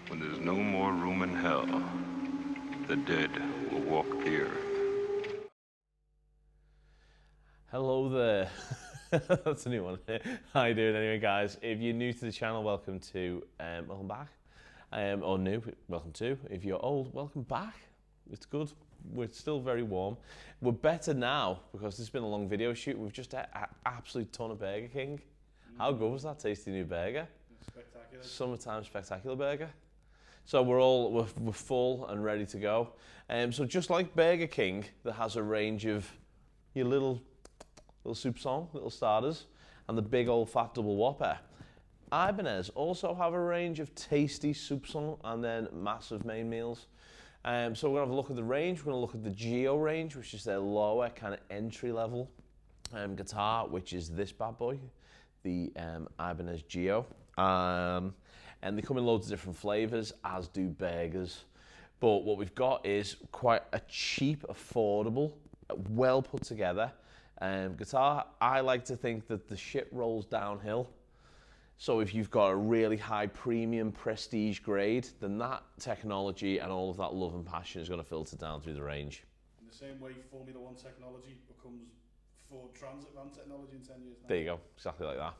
When there's no more room in hell, the dead will walk the earth. Hello there. That's a new one. How you doing anyway, guys? If you're new to the channel, welcome back. Or new, welcome to. If you're old, welcome back. It's good. We're still very warm. We're better now because this has been a long video shoot. We've just had an absolute ton of Burger King. How good was that tasty new burger? Spectacular. Summertime spectacular burger. So we're full and ready to go. So just like Burger King, that has a range of your little soupçons, little starters, and the big old fat double whopper. Ibanez also have a range of tasty soupçons and then massive main meals. So we're gonna have a look at the range. We're gonna look at the Gio range, which is their lower kind of entry level guitar, which is this bad boy, the Ibanez Gio. And they come in loads of different flavors, as do burgers. But what we've got is quite a cheap, affordable, well put together guitar. I like to think that the shit rolls downhill. So if you've got a really high premium prestige grade, then that technology and all of that love and passion is going to filter down through the range. In the same way Formula One technology becomes Ford Transit van technology in 10 years now. There you go, exactly like that.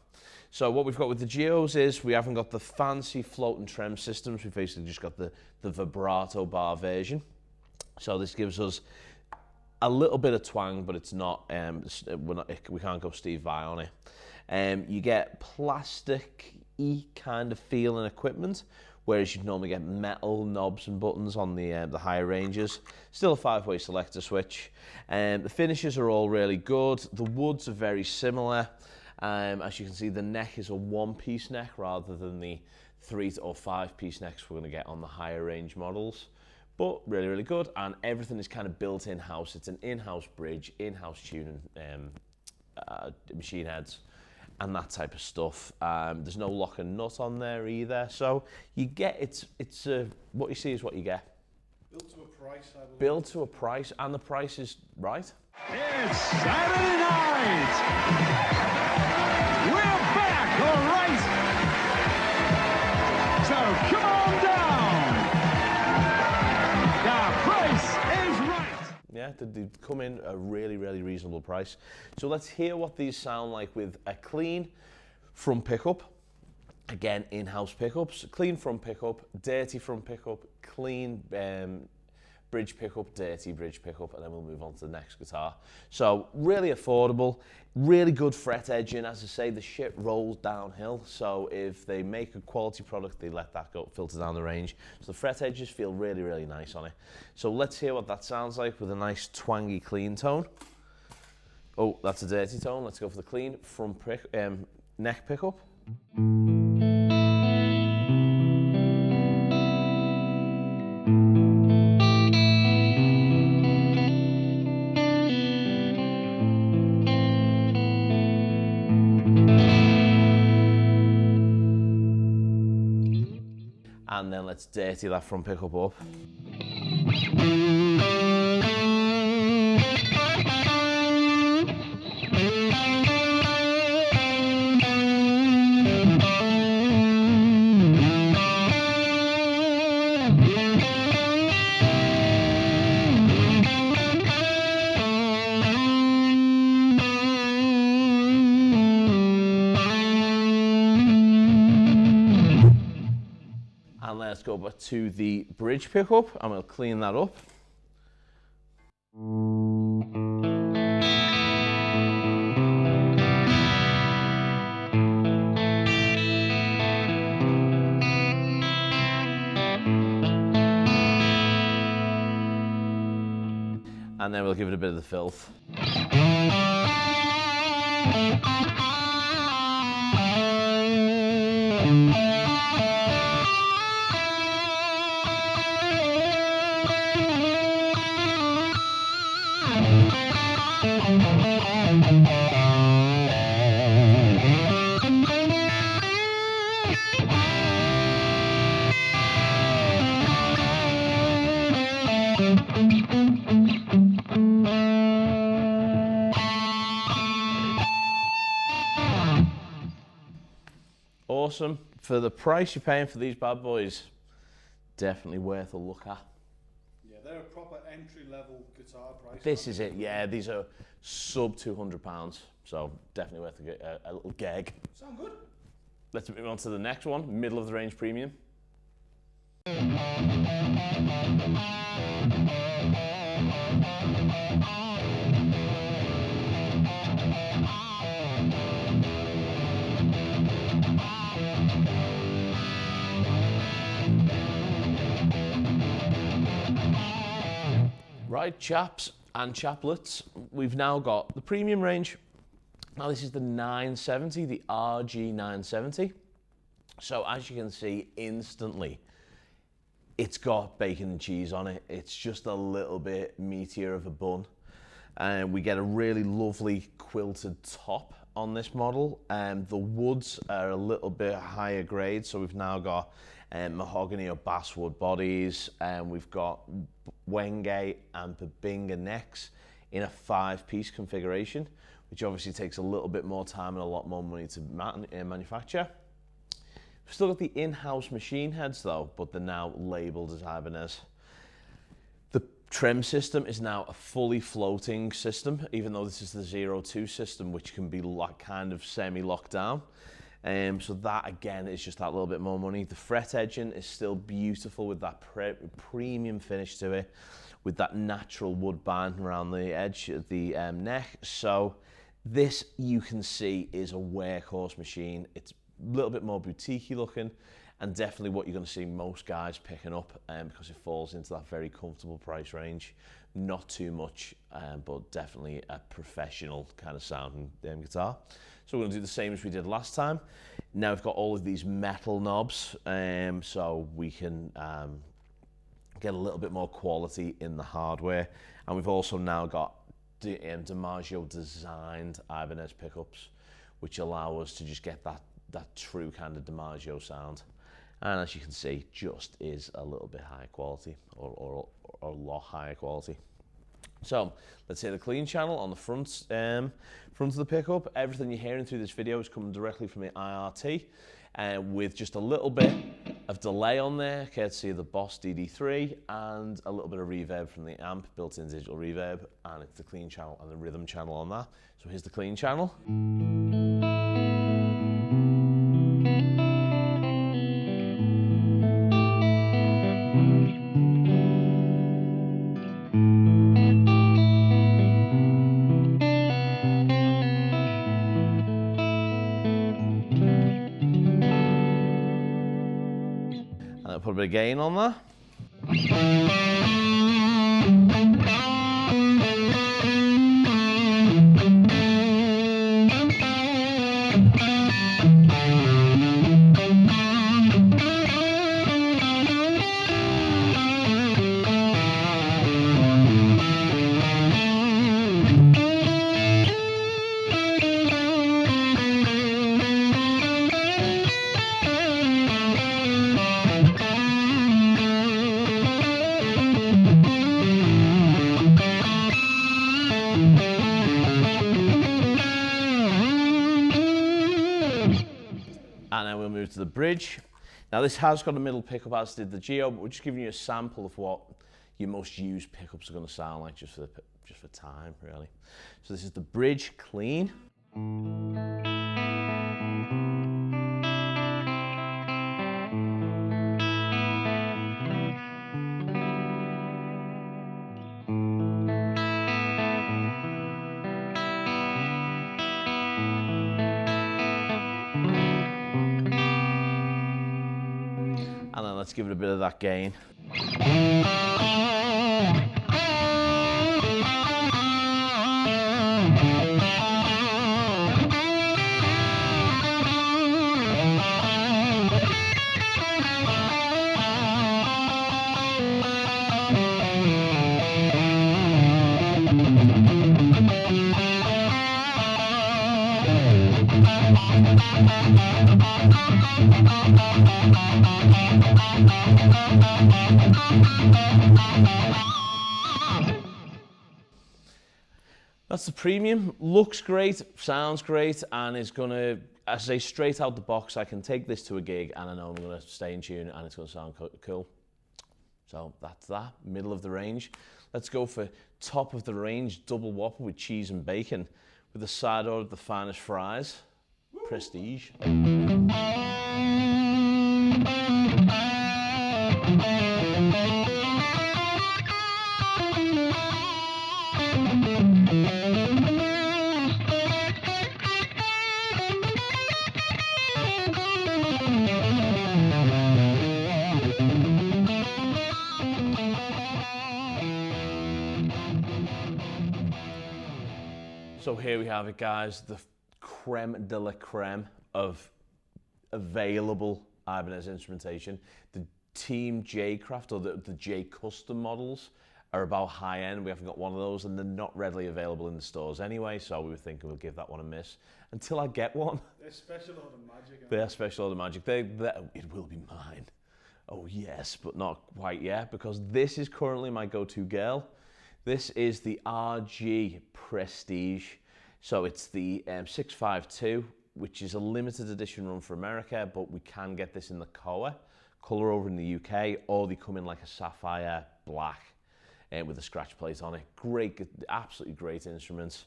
So what we've got with the Gios is we haven't got the fancy float and trem systems. We've basically just got the vibrato bar version. So this gives us a little bit of twang, but it's not, we can't go Steve Vai on it. You get plastic-y kind of feel and equipment, whereas you'd normally get metal knobs and buttons on the higher ranges. Still a 5-way selector switch. The finishes are all really good. The woods are very similar. As you can see, the neck is a 1-piece neck rather than the 3 or 5-piece necks we're going to get on the higher range models. But really, really good, and everything is kind of built in-house. It's an in-house bridge, in-house tuning, machine heads, and that type of stuff. There's no lock and nut on there either, so you get it's what you see is what you get. Built to a price, I believe. Built to a price, and the price is right. It's Saturday night. We're back, all right. So come on down. The price is right. Yeah, they come in a really, really reasonable price. So let's hear what these sound like with a clean front pickup. Again, in-house pickups, clean front pickup, dirty front pickup, clean bridge pickup, dirty bridge pickup, and then we'll move on to the next guitar. So really affordable, really good fret edging. As I say, the shit rolls downhill. So if they make a quality product, they let that go filter down the range. So the fret edges feel really, really nice on it. So let's hear what that sounds like with a nice twangy clean tone. Oh, that's a dirty tone. Let's go for the clean front neck pickup. And then let's dirty that front pickup up. And let's go back to the bridge pickup, and we'll clean that up. And then we'll give it a bit of the filth. Awesome. For the price you're paying for these bad boys, definitely worth a look at. Yeah, they're a proper entry-level guitar price. This is it, yeah, these are sub £200, so definitely worth a little gig. Sound good. Let's move on to the next one, middle of the range premium. Right, chaps and chaplets, we've now got the premium range. Now this is the 970, the RG970. So as you can see instantly, it's got bacon and cheese on it. It's just a little bit meatier of a bun. And we get a really lovely quilted top on this model. The woods are a little bit higher grade, so we've now got mahogany or basswood bodies, and we've got Wenge and Babinga necks in a 5-piece configuration, which obviously takes a little bit more time and a lot more money to manufacture. We've still got the in-house machine heads though, but they're now labeled as Ibanez. The trim system is now a fully floating system, even though this is the 02 system, which can be kind of semi-locked down. So that again is just that little bit more money. The fret edging is still beautiful with that premium finish to it, with that natural wood band around the edge of the neck. So this, you can see, is a workhorse machine. It's a little bit more boutique-y looking, and definitely what you're going to see most guys picking up, because it falls into that very comfortable price range. Not too much, but definitely a professional kind of sounding guitar. So we're going to do the same as we did last time. Now we've got all of these metal knobs, so we can get a little bit more quality in the hardware. And we've also now got DiMaggio designed Ibanez pickups, which allow us to just get that true kind of DiMaggio sound. And as you can see, just is a little bit higher quality, or a lot higher quality. So let's hit the clean channel on the front of the pickup. Everything you're hearing through this video is coming directly from the IRT, with just a little bit of delay on there, courtesy of the Boss DD3, and a little bit of reverb from the amp, built-in digital reverb, and it's the clean channel and the rhythm channel on that. So here's the clean channel. Put a bit of gain on that. And then we'll move to the bridge. Now this has got a middle pickup, as did the Gio, but we're just giving you a sample of what your most used pickups are going to sound like, just for time, really. So this is the bridge clean. And then let's give it a bit of that gain. That's the premium. Looks great, sounds great, and is gonna, I say straight out the box, I can take this to a gig and I know I'm gonna stay in tune and it's gonna sound cool. So that's that, middle of the range. Let's go for top of the range, double whopper with cheese and bacon with a side order of the finest fries. Prestige. So here we have it, guys, the creme de la creme of available Ibanez instrumentation. The Team J Craft or the J Custom models are about high end. We haven't got one of those and they're not readily available in the stores anyway, so we were thinking we'll give that one a miss until I get one. They're special order magic. They're special order magic. It will be mine. Oh yes, but not quite yet, because this is currently my go-to girl. This is the RG Prestige. So it's the 652, which is a limited edition run for America, but we can get this in the color over in the UK, or they come in like a sapphire black with a scratch plate on it. Great, absolutely great instruments.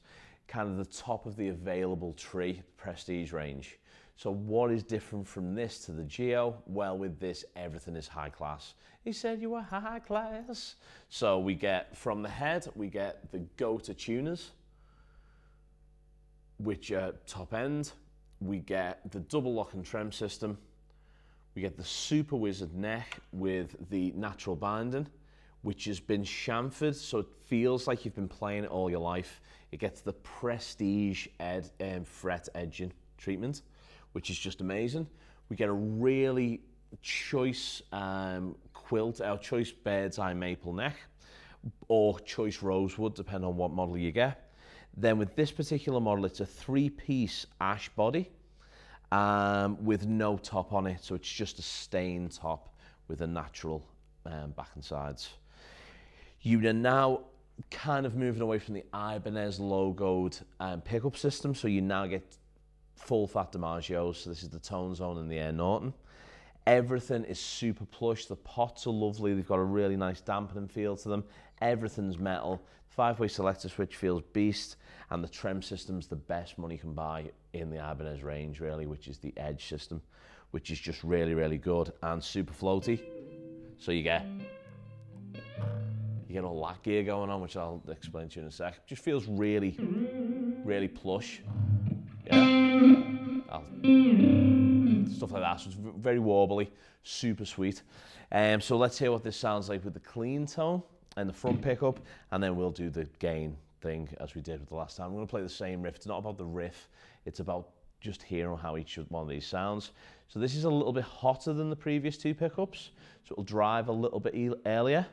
Kind of the top of the available tree Prestige range. So what is different from this to the Gio? Well, with this, everything is high class. He said you were high class. So we get, from the head, we get the go-to tuners, which are top end. We get the double lock and trem system. We get the Super Wizard neck with the natural binding, which has been chamfered, so it feels like you've been playing it all your life. It gets the Prestige fret edging treatment, which is just amazing. We get a really choice quilt, our choice bird's eye maple neck, or choice rosewood, depending on what model you get. Then with this particular model, it's a 3-piece ash body with no top on it, so it's just a stain top with a natural back and sides. You are now kind of moving away from the Ibanez logoed pickup system, so you now get full fat DiMaggios. So this is the Tone Zone and the Air Norton. Everything is super plush. The pots are lovely. They've got a really nice dampening feel to them. Everything's metal. 5-way selector switch feels beast, and the trem system's the best money can buy in the Ibanez range, really, which is the Edge system, which is just really, really good and super floaty. So you get all that gear going on, which I'll explain to you in a sec. Just feels really, really plush. Yeah. Stuff like that. So it's very warbly, super sweet. So let's hear what this sounds like with the clean tone and the front pickup, and then we'll do the gain thing as we did with the last time. I'm going to play the same riff. It's not about the riff, it's about just hearing how each one of these sounds. So this is a little bit hotter than the previous two pickups, so it'll drive a little bit earlier.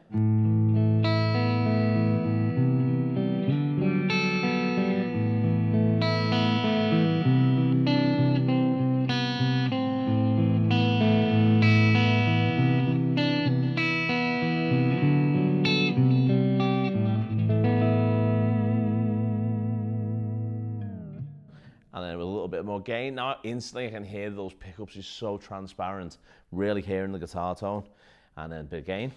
And then with a little bit more gain. Now instantly I can hear those pickups is so transparent, really hearing the guitar tone. And then a bit of gain.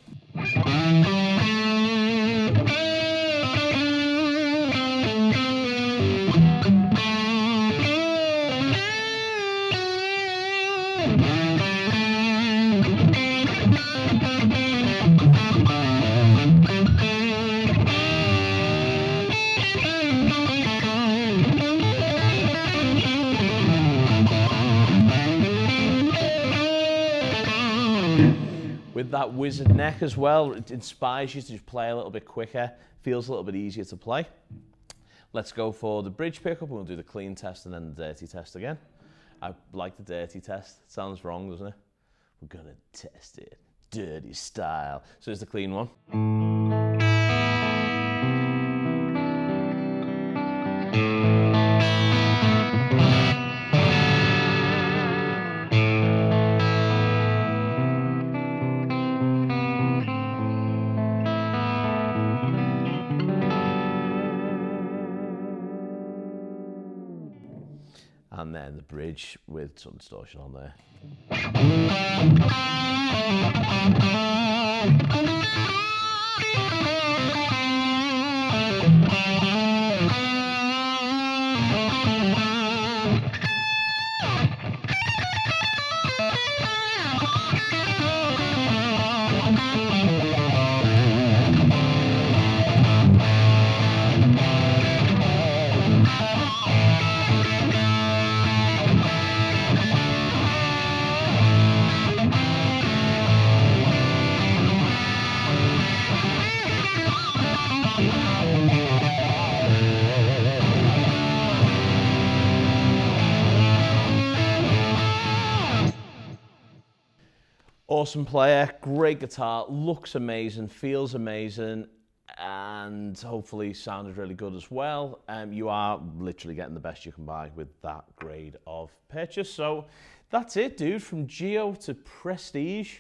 With that wizard neck as well, it inspires you to just play a little bit quicker, feels a little bit easier to play. Let's go for the bridge pickup. We'll do the clean test and then the dirty test again. I like the dirty test. It sounds wrong, doesn't it? We're gonna test it, dirty style. So here's the clean one. And then the bridge with some distortion on there. awesome player, great guitar, looks amazing, feels amazing, and hopefully sounded really good as well. You are literally getting the best you can buy with that grade of purchase. So that's it, dude, from Gio to Prestige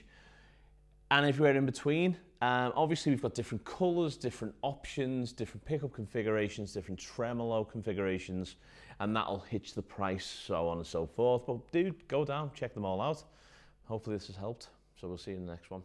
and everywhere in between. Obviously, we've got different colors, different options, different pickup configurations, different tremolo configurations, and that'll hitch the price, so on and so forth. But dude, go down, check them all out. Hopefully this has helped. So we'll see you in the next one.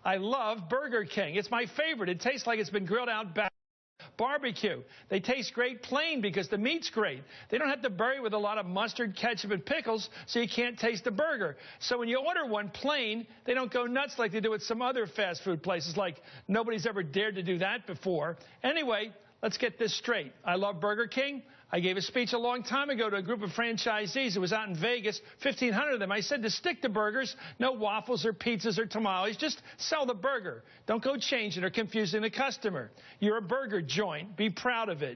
I love Burger King. It's my favorite. It tastes like it's been grilled out back. Barbecue. They taste great plain because the meat's great. They don't have to bury it with a lot of mustard, ketchup, and pickles, so you can't taste the burger. So when you order one plain, they don't go nuts like they do at some other fast food places, like nobody's ever dared to do that before. Anyway, let's get this straight. I love Burger King. I gave a speech a long time ago to a group of franchisees. It was out in Vegas, 1,500 of them. I said to stick to burgers, no waffles or pizzas or tamales. Just sell the burger. Don't go changing or confusing the customer. You're a burger joint. Be proud of it.